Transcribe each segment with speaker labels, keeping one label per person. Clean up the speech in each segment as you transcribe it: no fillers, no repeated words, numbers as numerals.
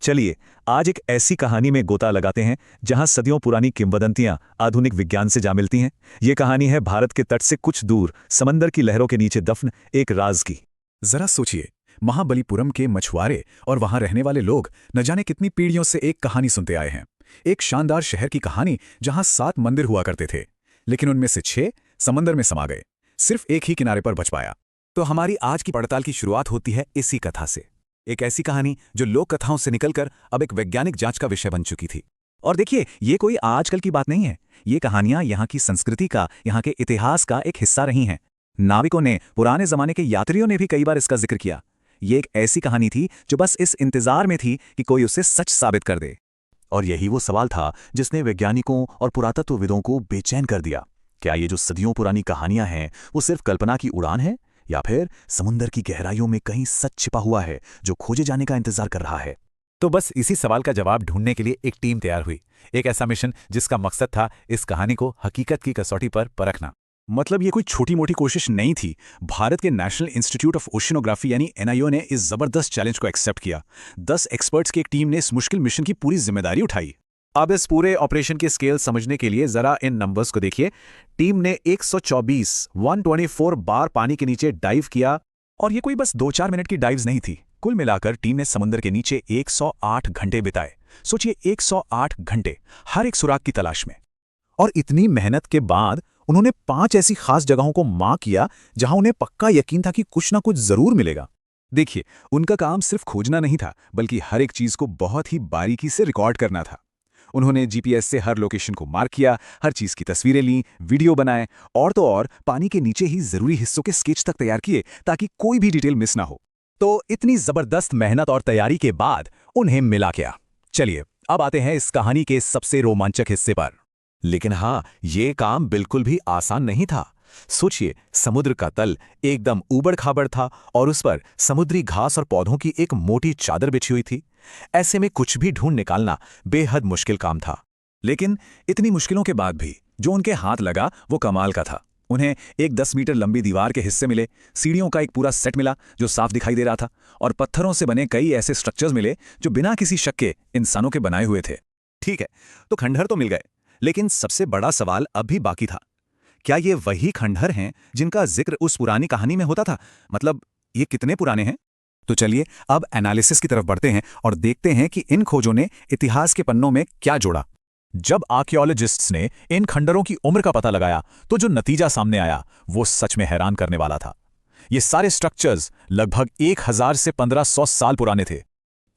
Speaker 1: चलिए आज एक ऐसी कहानी में गोता लगाते हैं जहां सदियों पुरानी किंवदंतियां आधुनिक विज्ञान से जा मिलती हैं। ये कहानी है भारत के तट से कुछ दूर समंदर की लहरों के नीचे दफन एक राज की।
Speaker 2: जरा सोचिए, महाबलीपुरम के मछुआरे और वहां रहने वाले लोग न जाने कितनी पीढ़ियों से एक कहानी सुनते आए हैं। एक शानदार शहर की कहानी जहां 7 मंदिर हुआ करते थे, लेकिन उनमें से 6 समंदर में समा गए। सिर्फ एक ही किनारे पर बच पाया। तो हमारी आज की पड़ताल की शुरुआत होती है इसी कथा से। एक ऐसी कहानी जो लोक कथाओं से निकलकर अब एक वैज्ञानिक जांच का विषय बन चुकी थी। और देखिए, ये कोई आजकल की बात नहीं है। ये कहानियां यहाँ की संस्कृति का, यहाँ के इतिहास का एक हिस्सा रही हैं। नाविकों ने, पुराने जमाने के यात्रियों ने भी कई बार इसका जिक्र किया। ये एक ऐसी कहानी थी जो बस इस इंतजार में थी कि कोई उसे सच साबित कर दे। और यही वो सवाल था जिसने वैज्ञानिकों और पुरातत्वविदों को बेचैन कर दिया। क्या ये जो सदियों पुरानी कहानियां हैं वो सिर्फ कल्पना की उड़ान है, या फिर समुद्र की गहराइयों में कहीं सच छिपा हुआ है जो खोजे जाने का इंतजार कर रहा है? तो बस इसी सवाल का जवाब ढूंढने के लिए एक टीम तैयार हुई। एक ऐसा मिशन जिसका मकसद था इस कहानी को हकीकत की कसौटी पर परखना। मतलब ये कोई छोटी मोटी कोशिश नहीं थी। भारत के नेशनल इंस्टीट्यूट ऑफ ओशिनोग्राफी यानी एनआईओ ने इस जबरदस्त चैलेंज को एक्सेप्ट किया। 10 एक्सपर्ट्स की एक टीम ने इस मुश्किल मिशन की पूरी जिम्मेदारी उठाई। अब इस पूरे ऑपरेशन की स्केल समझने के लिए जरा इन नंबर्स को देखिए। टीम ने 124 बार पानी के नीचे डाइव किया। और ये कोई बस 2-4 मिनट की डाइव्स नहीं थी। कुल मिलाकर टीम ने समुद्र के नीचे 108 घंटे बिताए। सोचिए, 108 घंटे हर एक सुराग की तलाश में। और इतनी मेहनत के बाद उन्होंने 5 ऐसी खास जगहों को मार्क किया जहां उन्हें पक्का यकीन था कि कुछ ना कुछ जरूर मिलेगा। देखिए, उनका काम सिर्फ खोजना नहीं था, बल्कि हर एक चीज को बहुत ही बारीकी से रिकॉर्ड करना था। उन्होंने जीपीएस से हर लोकेशन को मार्क किया, हर चीज की तस्वीरें लीं, वीडियो बनाए, और तो और पानी के नीचे ही जरूरी हिस्सों के स्केच तक तैयार किए ताकि कोई भी डिटेल मिस ना हो। तो इतनी जबरदस्त मेहनत और तैयारी के बाद उन्हें मिला क्या? चलिए अब आते हैं इस कहानी के सबसे रोमांचक हिस्से पर। लेकिन हाँ, ये काम बिल्कुल भी आसान नहीं था। सोचिए, समुद्र का तल एकदम ऊबड़-खाबड़ था और उस पर समुद्री घास और पौधों की एक मोटी चादर बिछी हुई थी। ऐसे में कुछ भी ढूंढ निकालना बेहद मुश्किल काम था। लेकिन इतनी मुश्किलों के बाद भी जो उनके हाथ लगा वो कमाल का था। उन्हें एक 10 मीटर लंबी दीवार के हिस्से मिले, सीढ़ियों का एक पूरा सेट मिला जो साफ दिखाई दे रहा था, और पत्थरों से बने कई ऐसे स्ट्रक्चर्स मिले जो बिना किसी शक के इंसानों के बनाए हुए थे। ठीक है, तो खंडहर तो मिल गए, लेकिन सबसे बड़ा सवाल अब भी बाकी था। क्या ये वही खंडहर हैं जिनका जिक्र उस पुरानी कहानी में होता था? मतलब ये कितने पुराने हैं? तो चलिए अब एनालिसिस की तरफ बढ़ते हैं और देखते हैं कि इन खोजों ने इतिहास के पन्नों में क्या जोड़ा। जब आर्कियोलॉजिस्ट्स ने इन खंडहरों की उम्र का पता लगाया तो जो नतीजा सामने आया वो सच में हैरान करने वाला था। ये सारे स्ट्रक्चर्स लगभग 1000 से 1500 साल पुराने थे।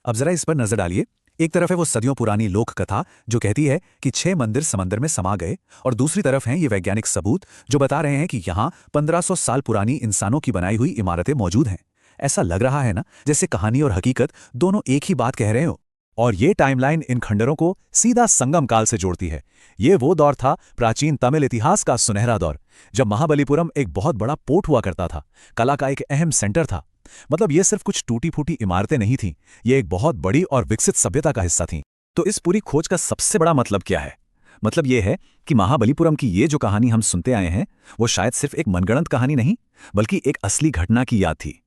Speaker 2: अब जरा इस पर नजर डालिए। एक तरफ है वो सदियों पुरानी लोक कथा जो कहती है कि 6 मंदिर समंदर में समा गए, और दूसरी तरफ हैं ये वैज्ञानिक सबूत जो बता रहे हैं कि यहाँ 1500 साल पुरानी इंसानों की बनाई हुई इमारतें मौजूद हैं। ऐसा लग रहा है ना जैसे कहानी और हकीकत दोनों एक ही बात कह रहे हो। और ये टाइमलाइन इन खंडरों को सीधा संगम काल से जोड़ती है। ये वो दौर था, प्राचीन तमिल इतिहास का सुनहरा दौर, जब महाबलीपुरम एक बहुत बड़ा पोर्ट हुआ करता था, कला का एक अहम सेंटर था। मतलब ये सिर्फ कुछ टूटी फूटी इमारतें नहीं थीं, ये एक बहुत बड़ी और विकसित सभ्यता का हिस्सा थीं। तो इस पूरी खोज का सबसे बड़ा मतलब क्या है? मतलब ये है कि महाबलीपुरम की ये जो कहानी हम सुनते आए हैं वो शायद सिर्फ एक मनगढ़ंत कहानी नहीं, बल्कि एक असली घटना की याद थी।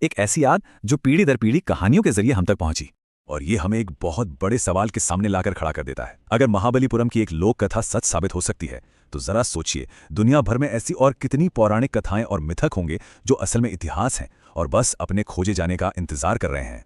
Speaker 2: एक ऐसी याद जो पीढ़ी दर पीढ़ी कहानियों के जरिए हम तक पहुंची। और ये हमें एक बहुत बड़े सवाल के सामने लाकर खड़ा कर देता है। अगर महाबलीपुरम की एक लोक कथा सच साबित हो सकती है, तो जरा सोचिए, दुनिया भर में ऐसी और कितनी पौराणिक कथाएं और मिथक होंगे जो असल में इतिहास हैं और बस अपने खोजे जाने का इंतजार कर रहे हैं।